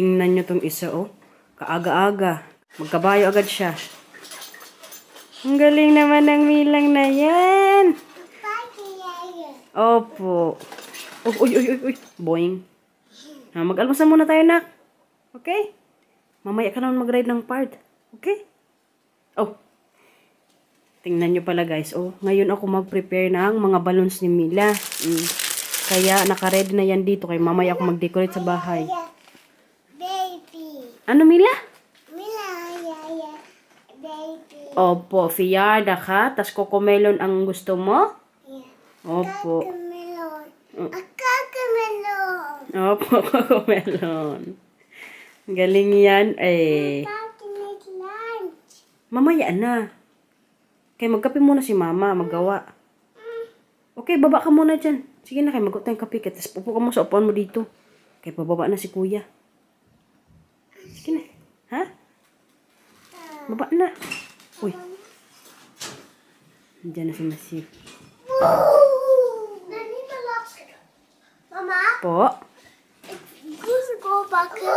Tingnan nyo tong isa, oh. Kaaga-aga. Magkabayo agad siya. Ang galing naman ng Milang na yan. Opo. Oh, uy, uy, uy, uy. Boing. Mag-almusal muna tayo, nak. Okay? Mamaya ka naman mag-ride ng part. Okay? Oh. Tingnan nyo pala, guys. Oh, ngayon ako mag-prepare ng mga balloons ni Mila. Kaya, naka-ready na yan dito. Kaya mamaya ako mag-decorate sa bahay. Ano, Mila? Mila, baby. Opo, Fiarda ka. Tas Cocomelon ang gusto mo? Yeah. Opo. Cocomelon. Cocomelon. Opo, Cocomelon. Galing yan, eh. Lunch. Mamaya na. Kaya magkape muna si mama, maggawa. Okay, baba ka muna dyan. Sige na, kaya mag-ut tayong kape. Tapos pupo ka mo sa upuan mo dito. Kaya pababa na si kuya. Sige na. Ha? Baba na. Uy. Diyan na si Masif. Mama? Po? Gusto ko bakit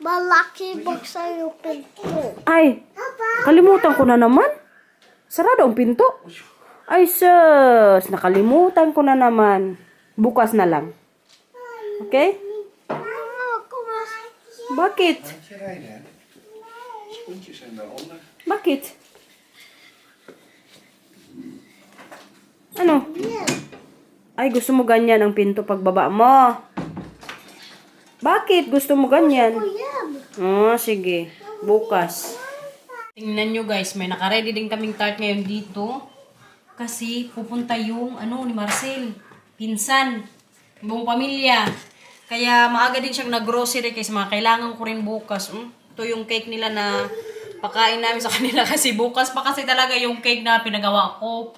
malaki buksan yung pinto. Ay, kalimutan ko na naman. Sarado ang pinto. Ay, sus. Nakalimutan ko na naman. Bukas na lang. Okay? Bakit? Bakit? Ano? Ay, gusto mo ganyan ang pinto pagbaba mo. Bakit gusto mo ganyan? Oh, sige. Bukas. Tingnan nyo, guys. May naka-ready din kaming tart ngayon dito. Kasi pupunta yung ni Marcel. Pinsan. Buong pamilya. Kaya maaga din siyang nag-grocery kasi mga kailangan ko rin bukas. Ito yung cake nila na pakain namin sa kanila kasi bukas pa kasi talaga yung cake na pinagawa ko.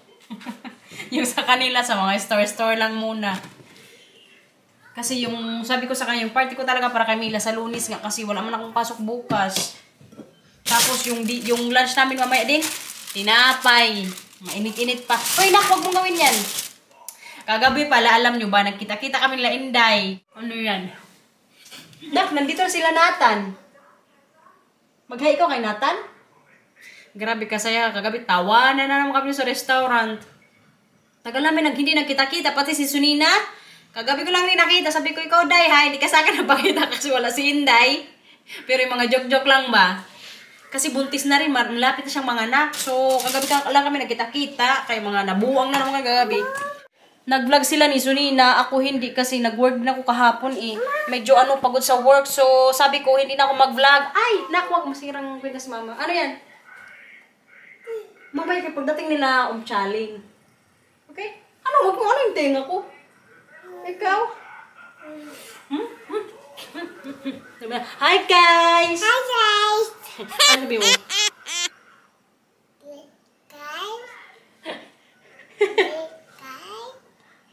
Yung sa kanila sa mga store-store lang muna. Kasi yung sabi ko sa kanya, yung party ko talaga para kay Mila sa Lunes nga kasi wala man akong pasok bukas. Tapos yung lunch namin mamaya din, tinapay. Mainit-init pa. Uy, nak, huwag mong gawin yan. Kagabi pala, alam nyo ba, nagkita-kita kami nila Inday. Ano yan? Nak, nandito sila Nathan. Mag-hi ko kay Nathan? Grabe kasaya, kagabi tawanan na naman kami sa restaurant. Tagal namin hindi nagkita-kita, pati si Sunina. Kagabi ko lang rin nakita, sabi ko, ikaw Day, ha? Hindi ka sa akin napakita kasi wala si Inday. Pero yung mga joke-joke lang ba? Kasi buntis na rin, malapit na siyang mga anak. So, kagabi lang kami nagkita-kita, kaya mga nabuwang na naman kagabi. Nag-vlog sila ni Sunina, ako hindi kasi nag-work na ako kahapon eh. Medyo pagod sa work, so sabi ko hindi na ako mag-vlog. Ay, naku, masirang kwenta si mama. Ano yan? Mamaya kayo pagdating nila umchaling. Okay? Ano yung tenga ko? Ikaw? Hi guys! Hi guys! Ano sabi mo?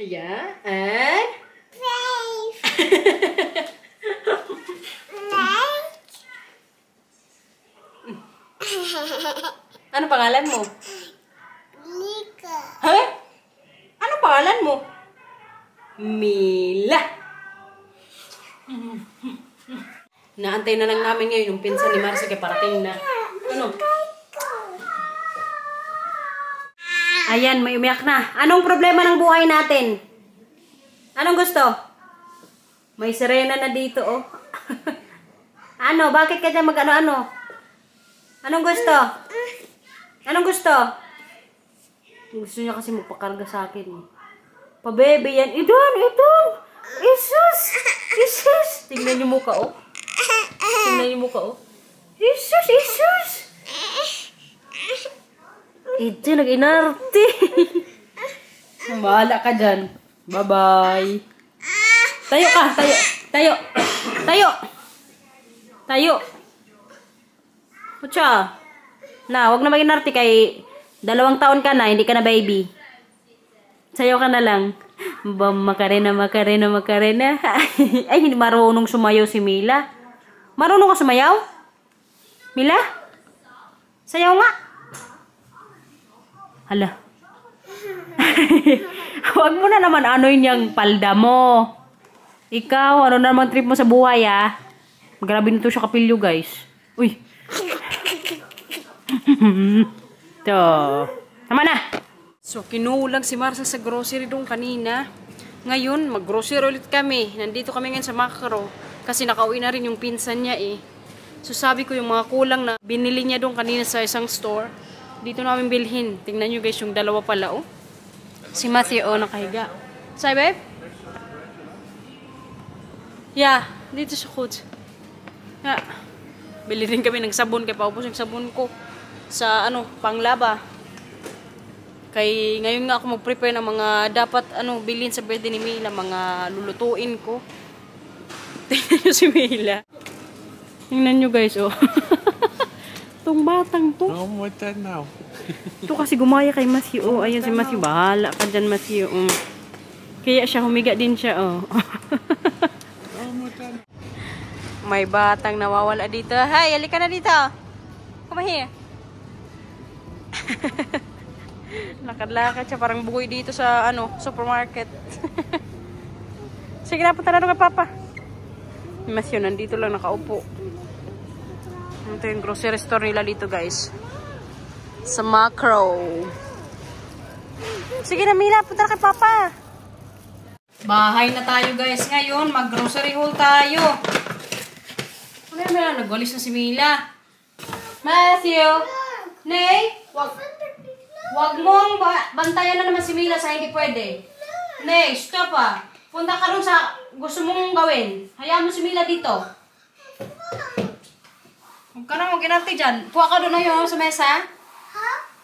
Yeah, and? Brave! Ano pangalan mo? Lika. Ha? Ano pangalan mo? Mila. Naantay na lang namin ngayon yung pinsan ni Marcia kaya parating na. Ano? Ayan, may umiyak na. Anong problema ng buhay natin? Anong gusto? May sirena na dito, oh. Ano? Bakit ka dyan mag-ano-ano? Anong gusto? Anong gusto? Gusto niya kasi magpakarga sa akin. Pabebe yan. Idon! Isus! Isus! Tingnan niyo mukha, oh. Tingnan niyo mukha, oh. Isus! Ito, nag-inarte. Bahala ka dyan. Bye-bye. Tayo ka, tayo. Kutsa. Na, wag na mag-inarte kay 2 taon ka na, hindi ka na baby. Sayaw ka na lang. Makarena. Ay, hindi marunong sumayaw si Mila. Marunong ka sumayaw? Mila? Sayaw nga. Hala. Huwag mo na naman anoin yung palda mo. Ikaw, ano naman trip mo sa buhay, ah? Grabe nito siya kapilyo, guys. Uy. Ito. Tama na. So, kinulang si Marcel sa grocery doon kanina. Ngayon, mag-grocery ulit kami. Nandito kami ngayon sa Macro. Kasi nakauwi na rin yung pinsan niya eh. So, sabi ko yung mga kulang na binili niya doon kanina sa isang store. Dito namin bilhin. Tingnan nyo guys, yung dalawa pala oh. Si Matthew oh, nakahiga. Say, babe? Yeah, dito sa Coach. Yeah. Bili rin kami ng sabon. Kaya paubos yung sabon ko sa ano, panglaba. Kay ngayon nga ako mag-prepare ng mga dapat bilhin sa birthday ni Mila, mga lulutuin ko. Tingnan nyo si Mila. Tingnan nyo guys, oh. Itong batang to. No, what that now? Ito kasi gumaya kay Matthew, oh. Ayun si Matthew, bahala ka dyan Matthew. Kaya siya, humiga din siya, oh. May batang nawawala dito. Hi, halika na dito. Come here. Lakad-lakad siya, parang bugoy dito sa supermarket. Sige na, punta na doon kay Papa. Matthew, nandito lang nakaupo. Ito yung grocery store nila dito, guys. Sa Macro. Sige na, Mila, punta na kay Papa. Bahay na tayo, guys. Ngayon, mag-grocery haul tayo. Ano na, nagwalis na si Mila. Matthew! Nay! Wag mong bantayan na naman si Mila sa hindi pwede. Nay, stop ah. Punta ka rin sa gusto mong gawin. Hayaan mo si Mila dito. Huwag ka na mag-inarte dyan. Kuha ka doon ayun sa mesa.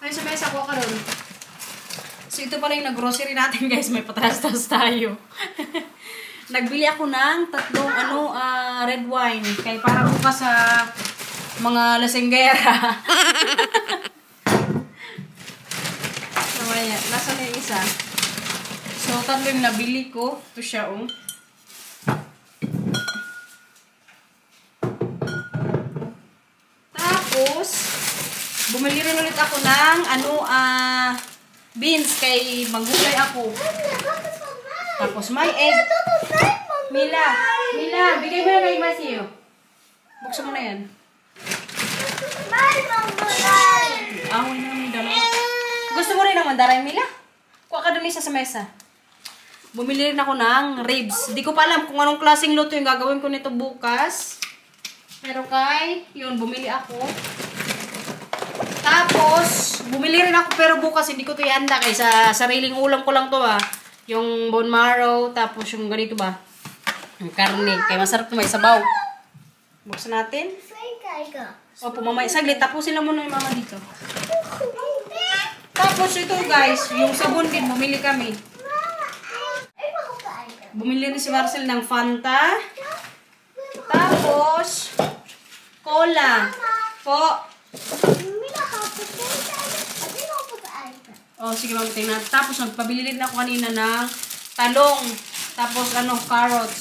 Ayun sa mesa, kuha ka doon. So ito pala yung nag-grocery natin guys. May patras-tas tayo. Nagbili ako ng tatlong red wine. Kaya para bukas sa mga lasenggera. Nasa na yung isa. So, tatlo yung nabili ko. Ito siya, oh. Tapos, bumili rin ulit ako ng, beans. Kay magulay ako. Tapos, may egg. Mila, bigay mo na kay Matthew. Buksan mo na yan. Away na may dalawa. Gusto mo rin ng mandaray, Mila? Kuha ka doon isa sa mesa. Bumili rin ako ng ribs. Di ko pa alam kung anong klaseng luto yung gagawin ko nito bukas. Pero yun, bumili ako. Tapos, bumili rin ako pero bukas hindi ko ito ihanda kay sa sariling ulam ko lang to Yung bone marrow, tapos yung ganito ba? Yung karne. Kaya masarap ito may sabaw. Buksan natin. Opo, mamaya. Saglit, tapusin lang muna yung mama dito. Tapos ito guys, yung sabon din, bumili kami. Bumili rin si Marcel ng Fanta. Tapos, cola. Po. Oh, sige, mabuting natin. Tapos, nagpabili rin ako kanina ng talong. Tapos, carrots.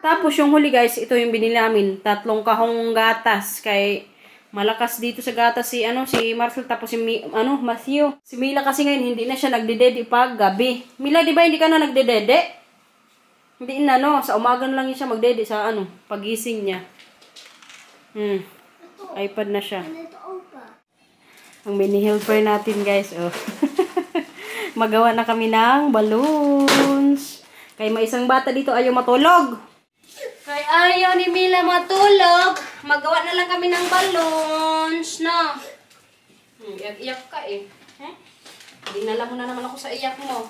Tapos, yung huli guys, ito yung binili namin. 3 kahong gatas. Kay malakas dito sa gatas si Marcel tapos si Matthew. Si Mila kasi ngayon hindi na siya nagdedede pag gabi. Mila, di ba hindi ka na nagdedede? Hindi na sa umaga na lang siya magdede sa pagising niya. iPad na siya. Ang mini helper natin guys, oh. Magawa na kami ng balloons. Kay may isang bata dito ayaw matulog. Kay ayaw ni Mila matulog, magawa na lang kami ng balloons, no? Iyak-iyak ka eh. Dinala mo na naman ako sa iyak mo.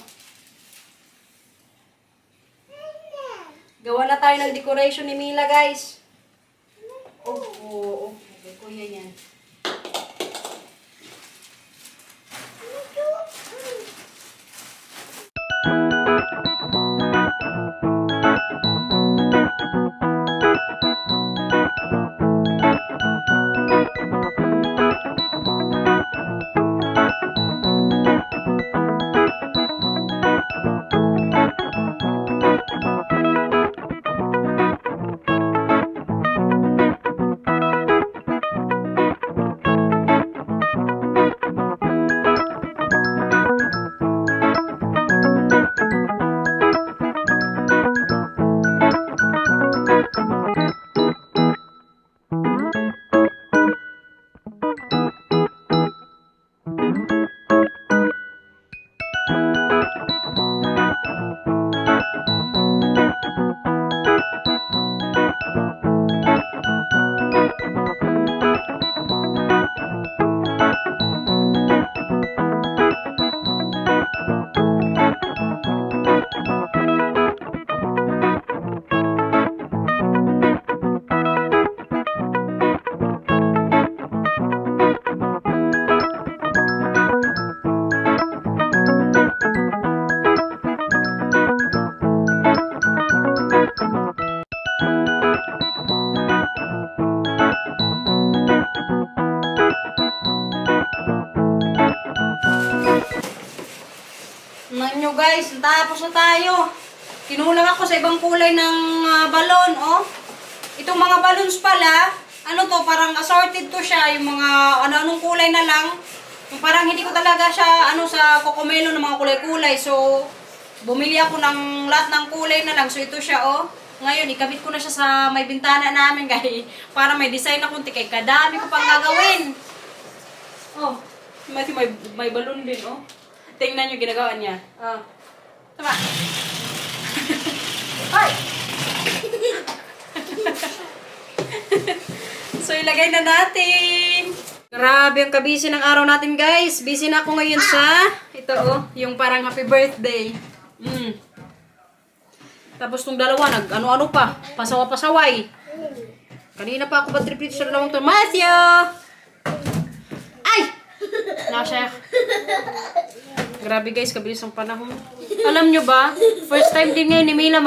Gawa na tayo ng decoration ni Mila, guys. Oh. Okay, kuya yan. Nyo guys, tapos na tayo. Kinulang ako sa ibang kulay ng balon, oh. Itong mga balloons pala, ano to, parang assorted to siya, yung mga ano-anong kulay na lang. Yung parang hindi ko talaga siya, sa Cocomelon ng mga kulay-kulay. So, bumili ako ng lahat ng kulay na lang. So, ito siya, oh. Ngayon, ikabit ko na siya sa may bintana namin, guys. Para may design na kunti, kay kadami ko pang gagawin. Oh, may balloon din, oh. Tingnan nyo ginagawa niya. Tama. Hoy! So, ilagay na natin. Grabe ang kabisi ng araw natin, guys. Busy na ako ngayon sa, ito, oh, yung parang happy birthday. Tapos tong dalawa, ano-ano pa. Pasawa-pasaway. Kanina pa ako trip dito sa dalawang to. Matthew! Ay! Nasya. Grabe guys, kabilis ang panahon. Alam nyo ba, first time din ngayon ni Mila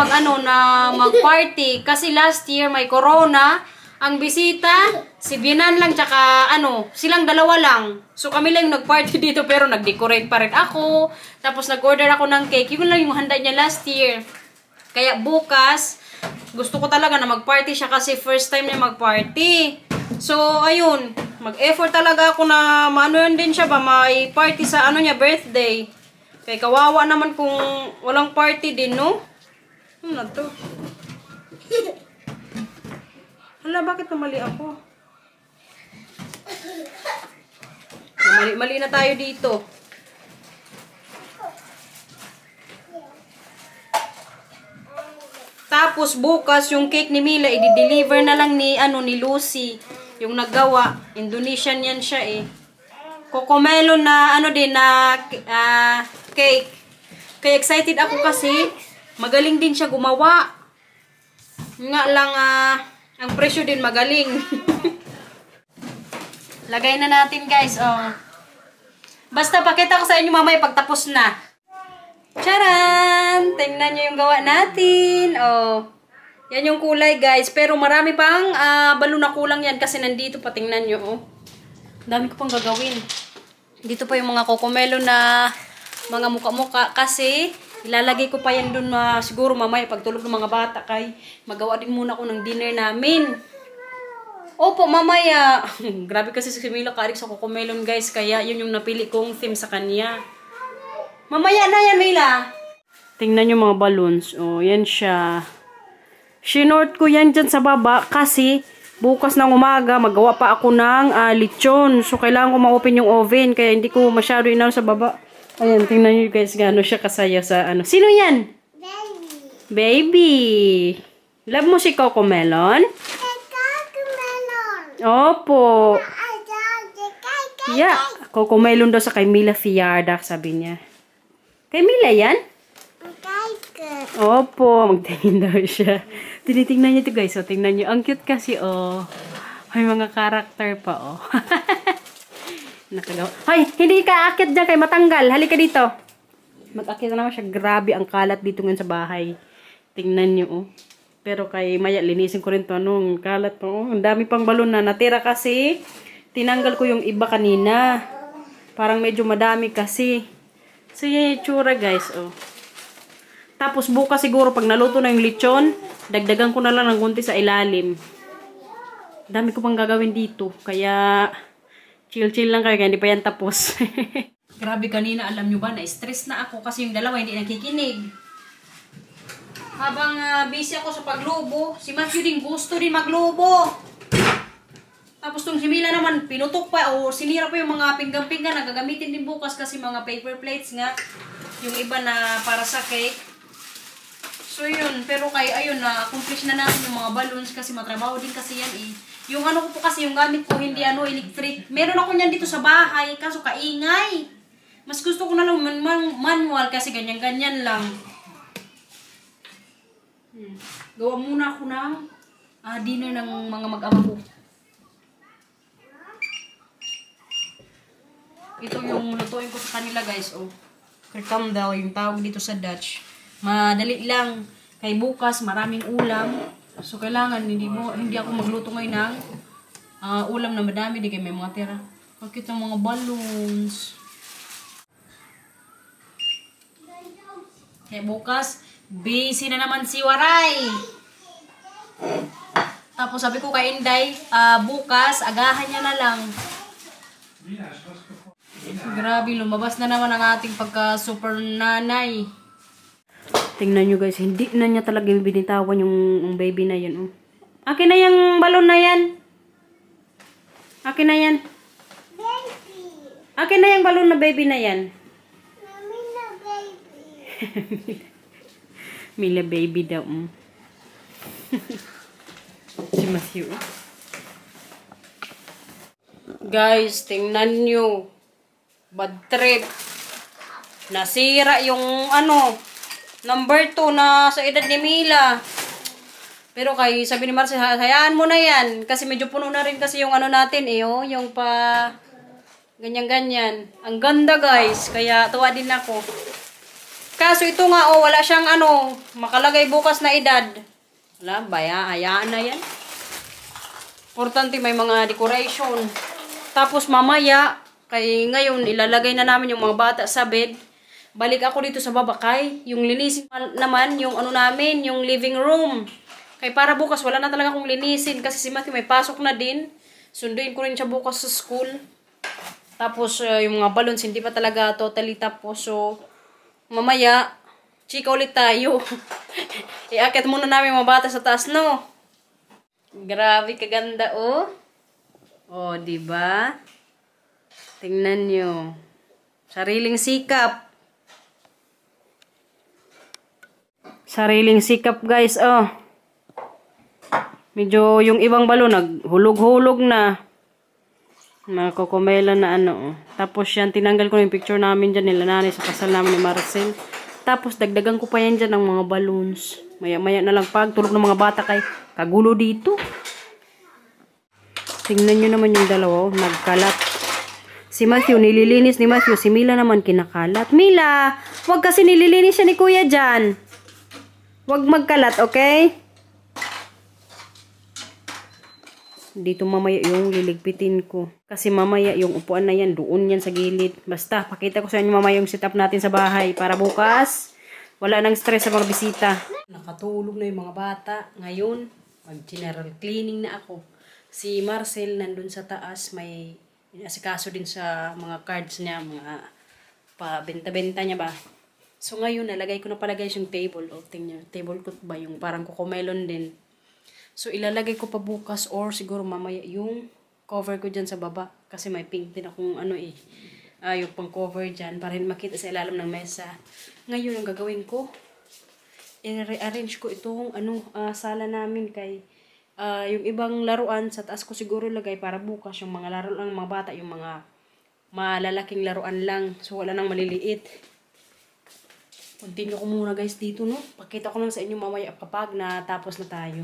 mag-party. Kasi last year may corona. Ang bisita, si Binan lang, tsaka silang dalawa lang. So kami lang yung nag-party dito, pero nag-decorate pa rin ako. Tapos nag-order ako ng cake. Yun lang yung handa niya last year. Kaya bukas, gusto ko talaga na mag-party siya kasi first time niya mag-party. So, ayun. Mag-effort talaga ako na maanoyan din siya ba, may party sa niya, birthday. Kaya kawawa naman kung walang party din, no? Ano na to? Hala, bakit namali ako? Mali na tayo dito. Tapos bukas yung cake ni Mila i-deliver na lang ni Lucy. Yung naggawa, Indonesian yan siya eh. Cocomelon na cake. Kaya excited ako kasi magaling din siya gumawa. Nga lang ang presyo din magaling. Lagay na natin guys, oh. Basta pakita ko sa inyo mamaya pagtapos na. Charan! Tingnan nyo yung gawa natin. Oh. Yan yung kulay guys. Pero marami pang balon na kulang yan kasi nandito pa. Tingnan nyo. Oh. Dami ko pang gagawin. Dito pa yung mga Cocomelon na mga muka-muka. Kasi ilalagay ko pa yan dun siguro mamaya pagtulog ng mga bata. Kay magawa din muna ako ng dinner namin. Opo, mamaya. Grabe kasi si Mila karik sa Cocomelon guys. Kaya yun yung napili kong theme sa kanya. Mamaya na yan, Mila. Tingnan nyo mga balloons. Oh, yan siya. Sinort ko yan dyan sa baba kasi bukas ng umaga magawa pa ako ng lechon. So, kailangan ko ma-open yung oven. Kaya hindi ko masyado inaw sa baba. Ayan, tingnan nyo guys gaano siya kasaya sa Sino yan? Baby. Baby. Love mo si Cocomelon? Cocomelon. Opo. Yeah. Cocomelon daw sa kay Mila Fiarda, sabi niya. Kay Mila yan? Opo, magtingin daw siya. Tinitingnan niyo ito guys. O, tingnan niyo. Ang cute kasi, oh. May mga karakter pa, oh. Nakagawa. Hoy, hindi ka aakyat dyan kay matanggal. Halika dito. Mag-akyat na naman siya. Grabe ang kalat dito ngayon sa bahay. Tingnan niyo, oh. Pero kay Maya, linisin ko rin to. Anong kalat pa, oh. Ang dami pang balon na natira kasi. Tinanggal ko yung iba kanina. Parang medyo madami kasi. So, yan yung tsura, guys. Oh. Tapos, bukas siguro, pag naluto na yung lechon, dagdagan ko na lang ng kunti sa ilalim. Dami ko pang gagawin dito. Kaya, chill-chill lang kayo. Kaya hindi pa yan tapos. Grabe, kanina, alam nyo ba, na-stress na ako kasi yung dalawa hindi nakikinig. Habang busy ako sa paglubo, si Matthew din gusto din maglubo. Tapos tong si Mila naman, pinutok pa o sinira pa yung mga pinggan-pinggan na gagamitin din bukas kasi mga paper plates nga. Yung iba na para sa cake. So yun, pero ayun na, accomplish na natin yung mga balloons kasi matrabaho din kasi yan eh. Yung ko po kasi, yung gamit ko hindi electric. Meron ako niyan dito sa bahay, kaso kaingay. Mas gusto ko na lang manual kasi ganyan-ganyan lang. Gawa muna ako ng dinner ng mga mag-ama ko. Ito yung lutuin ko sa kanila guys, oh. Kirkamdal, yung tawag dito sa Dutch. Madali lang. Kay bukas, maraming ulam. So, kailangan, hindi ako magluto ngayon ng ulam na madami. Di kayo may mga tira. Bakit ang mga balloons? Kaya bukas, busy na naman si Waray. Tapos sabi ko kay Inday, bukas, agahan niya na lang. Grabe, lumabas na naman ang ating pagka-super nanay. Tingnan nyo guys, hindi na niya talaga binitawan yung baby na yun. Oh. Akin na yung balon na yan. Akin na yan. Baby. Akin na yung balon na baby na yan. Mami na baby. Mila baby daw. Si Matthew. Guys, tingnan nyo. Bad trip. Nasira yung number 2 na sa edad ni Mila. Pero kay sabi ni Marcel, hayaan mo na yan. Kasi medyo puno na rin kasi yung natin yung pa ganyan-ganyan. Ang ganda guys. Kaya tuwa din ako. Kaso ito nga wala siyang makalagay bukas na edad. Wala, hayaan na yan. Importante may mga decoration. Tapos mamaya, kay ngayon, ilalagay na namin yung mga bata sa bed. Balik ako dito sa babakay. Yung linisin naman, yung namin, yung living room. Kay para bukas, wala na talaga akong linisin. Kasi si Matthew may pasok na din. Sunduin ko rin siya bukas sa school. Tapos, yung mga balloons, hindi pa talaga totally tapos. So, mamaya, chika ulit tayo. Iakit muna namin mga bata sa taas, no? Grabe, kaganda, oh. Oh, diba? Tingnan nyo. Sariling sikap. Sariling sikap, guys. Oh. Medyo yung ibang balon, naghulog-hulog na. Nakukumela na Oh. Tapos yan, tinanggal ko na yung picture namin dyan nila nanay sa kasal namin ni Marcel. Tapos dagdagan ko pa yan dyan ng mga balloons. Maya-maya na lang pag tulog ng mga bata kay kagulo dito. Tingnan nyo naman yung dalawa. Nagkalat. Si Matthew, nililinis ni Matthew. Si Mila naman kinakalat. Mila, wag kasi nililinis siya ni Kuya dyan. Wag magkalat, okay? Dito mamaya yung liligpitin ko. Kasi mamaya yung upuan na yan, doon yan sa gilid. Basta, pakita ko sa inyo mamaya yung setup natin sa bahay. Para bukas, wala nang stress sa mga bisita. Nakatulog na yung mga bata. Ngayon, mag-general cleaning na ako. Si Marcel nandun sa taas, may asikaso din sa mga cards niya, mga pabenta-benta niya ba. So ngayon, nalagay ko na pala guys yung table. O, tingnan, table ko ba yung parang cocomelon din. So ilalagay ko pa bukas or siguro mamaya yung cover ko dyan sa baba. Kasi may pink din akong yung pang cover dyan para hindi makita sa ilalim ng mesa. Ngayon, ang gagawin ko, i-rearrange ko itong sala namin kay yung ibang laruan sa taas ko siguro lagay para bukas yung mga laro lang mga bata, yung mga malalaking laruan lang. So wala nang maliliit. Continue ko muna guys dito, no? Pakita ko lang sa inyo mamaya kapag natapos na tayo.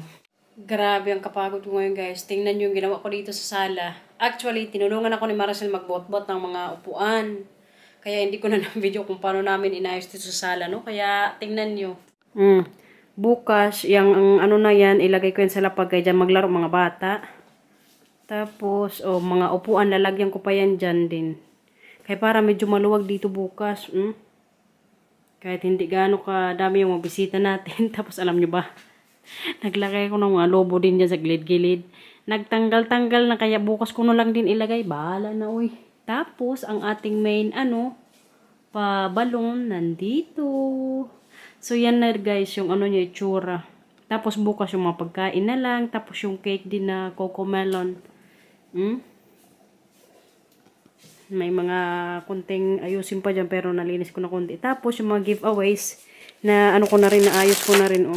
Grabe ang kapagod ko ngayon guys. Tingnan nyo yung ginawa ko dito sa sala. Actually, tinulungan ako ni Marcel magbot-bot ng mga upuan. Kaya hindi ko na na-video kung paano namin inayos dito sa sala, no? Kaya tingnan nyo. Bukas, yung na yan, ilagay ko yan sa lapag kaya dyan maglaro mga bata. Tapos, mga upuan, lalagyan ko pa yan dyan din. Kaya para medyo maluwag dito bukas. Kahit hindi gaano kadami yung mga bisita natin. Tapos alam nyo ba, naglagay ko ng mga lobo din dyan sa gilid-gilid. Nagtanggal-tanggal na kaya bukas ko na lang din ilagay. Bahala na uy. Tapos, ang ating main pa-balon nandito. So, yan na guys, yung niya, itsura. Tapos, bukas yung mga pagkain na lang. Tapos, yung cake din na cocomelon. May mga kunting ayusin pa dyan, pero nalinis ko na kunti. Tapos, yung mga giveaways, na ko na rin, naayos ko na rin,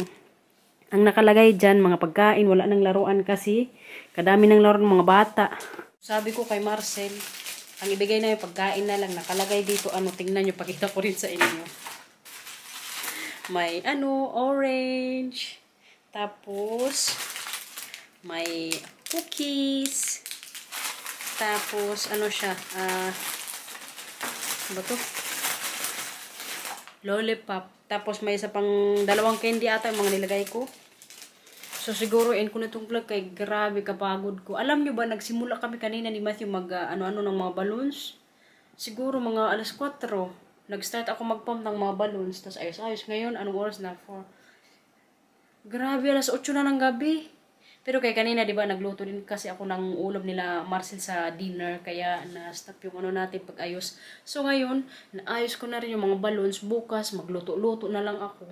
Ang nakalagay dyan, mga pagkain, wala nang laruan kasi. Kadami ng laruan ng mga bata. Sabi ko kay Marcel, ang ibigay na yung pagkain na lang, nakalagay dito, tingnan nyo, pakita ko rin sa inyo. May orange. Tapos, may cookies. Tapos, siya, ba to? Lollipop. Tapos, may isa pang 2 candy ata yung mga nilagay ko. So, siguro, end ko na itong vlog kay grabe kapagod ko. Alam nyo ba, nagsimula kami kanina ni Matthew ng mga balloons. Siguro, mga 4:00. Nag-start ako mag-pump ng mga balloons. Tapos ayos-ayos. Ngayon, anong oras na? 4. Grabe, alas 8 na ng gabi. Pero kay kanina, di ba, nagluto din kasi ako ng ulam nila Marcel sa dinner. Kaya na-stop yung ano natin pag-ayos. So ngayon, naayos ko na rin yung mga balloons. Bukas, magluto-luto na lang ako.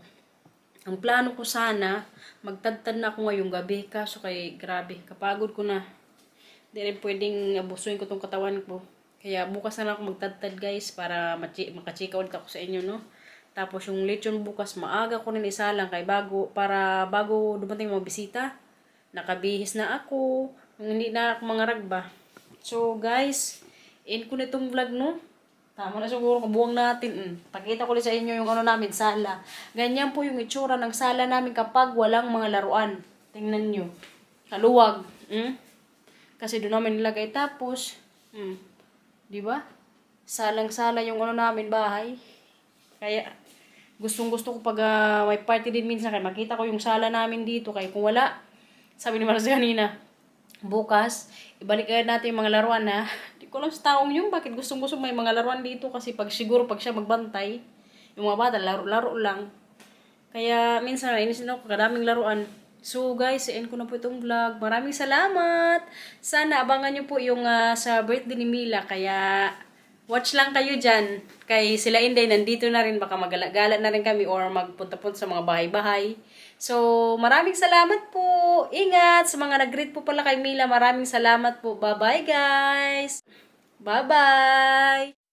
Ang plano ko sana, magtadtad na ako ngayong gabi. Kaso kay, grabe, kapagod ko na. Hindi rin pwedeng abusuin ko tong katawan ko. Kaya bukas na lang ako magtadtad guys para makachika ulit ako sa inyo, no? Tapos yung lechon bukas, maaga ko rin isa lang para bago dumating mga bisita. Nakabihis na ako, hindi na ako mangaragba. So guys, end ko na itong vlog, no? Tama na siguro, kabuwang natin. Pakita ko ulit sa inyo yung ano namin, sala. Ganyan po yung itsura ng sala namin kapag walang mga laruan. Tingnan nyo. Kaluwag. Kasi doon namin nilagay. Tapos, di ba? Salang-sala yung ano namin bahay. Kaya, gustong-gusto ko pag may party din minsan. Kaya makita ko yung sala namin dito. Kaya kung wala, sabi ni Marcia kanina, bukas, ibalik agad natin yung mga laruan na. Di ko lang sa taong yung bakit gustong-gusto may mga laruan dito. Kasi siguro pag siya magbantay, yung mga bata, laro-laro lang. Kaya minsan, inisin ako, kadaming laruan. So guys, end ko na po itong vlog. Maraming salamat. Sana abangan nyo po yung sa birthday ni Mila. Kaya watch lang kayo dyan. Kay sila Inday, nandito na rin. Baka magala-gala na rin kami or magpunta-punta sa mga bahay-bahay. So maraming salamat po. Ingat. Sa mga nag-greet po pala kay Mila, maraming salamat po. Bye-bye guys. Bye-bye.